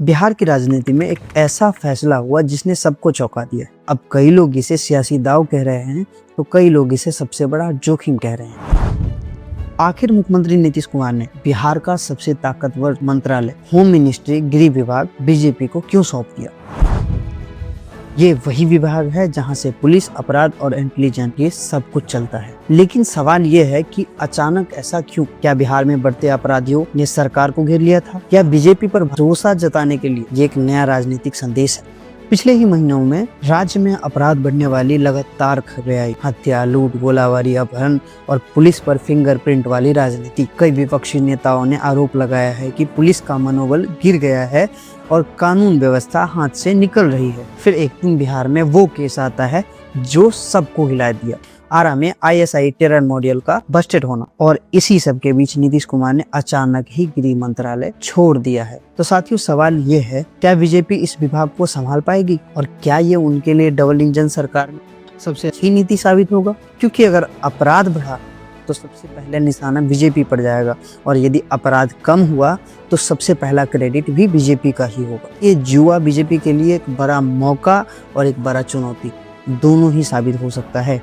बिहार की राजनीति में एक ऐसा फैसला हुआ जिसने सबको चौंका दिया। अब कई लोग इसे सियासी दांव कह रहे हैं तो कई लोग इसे सबसे बड़ा जोखिम कह रहे हैं। आखिर मुख्यमंत्री नीतीश कुमार ने बिहार का सबसे ताकतवर मंत्रालय होम मिनिस्ट्री गृह विभाग बीजेपी को क्यों सौंप दिया? ये वही विभाग है जहां से पुलिस, अपराध और इंटेलिजेंस ये सब कुछ चलता है। लेकिन सवाल ये है कि अचानक ऐसा क्यों? क्या बिहार में बढ़ते अपराधियों ने सरकार को घेर लिया था? क्या बीजेपी पर भरोसा जताने के लिए ये एक नया राजनीतिक संदेश है? पिछले ही महीनों में राज्य में अपराध बढ़ने वाली लगातार खबरें आई। हत्या, लूट, गोलाबारी, अपहरण और पुलिस पर फिंगरप्रिंट वाली राजनीति। कई विपक्षी नेताओं ने आरोप लगाया है कि पुलिस का मनोबल गिर गया है और कानून व्यवस्था हाथ से निकल रही है। फिर एक दिन बिहार में वो केस आता है जो सबको हिला दिया, आरा में ISI टेरर मॉड्यूल का बस्टेड होना। और इसी सब के बीच नीतीश कुमार ने अचानक ही गृह मंत्रालय छोड़ दिया है। तो साथियों, सवाल ये है, क्या बीजेपी इस विभाग को संभाल पाएगी और क्या ये उनके लिए डबल इंजन सरकार में सबसे अच्छी नीति साबित होगा? क्योंकि अगर अपराध बढ़ा तो सबसे पहले निशाना बीजेपी पर जाएगा और यदि अपराध कम हुआ तो सबसे पहला क्रेडिट भी बीजेपी का ही होगा। ये जुआ बीजेपी के लिए एक बड़ा मौका और एक बड़ा चुनौती दोनों ही साबित हो सकता है।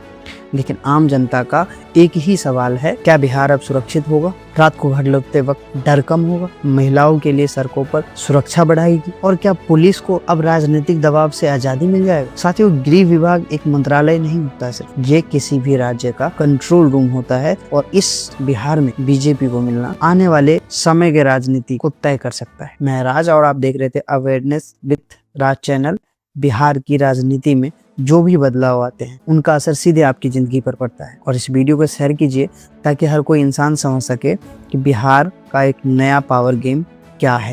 लेकिन आम जनता का एक ही सवाल है, क्या बिहार अब सुरक्षित होगा? रात को घर लौटते वक्त डर कम होगा? महिलाओं के लिए सड़कों पर सुरक्षा बढ़ाएगी? और क्या पुलिस को अब राजनीतिक दबाव से आजादी मिल जाएगा? साथियों, गृह विभाग एक मंत्रालय नहीं होता, सिर्फ ये किसी भी राज्य का कंट्रोल रूम होता है और इस बिहार में बीजेपी को मिलना आने वाले समय के राजनीति को तय कर सकता है। मैं राज और आप देख रहे थे awareness with Raj channel. Bihar की राजनीति में जो भी बदलाव आते हैं उनका असर सीधे आपकी जिंदगी पर पड़ता है। और इस वीडियो को शेयर कीजिए ताकि हर कोई इंसान समझ सके कि बिहार का एक नया पावर गेम क्या है।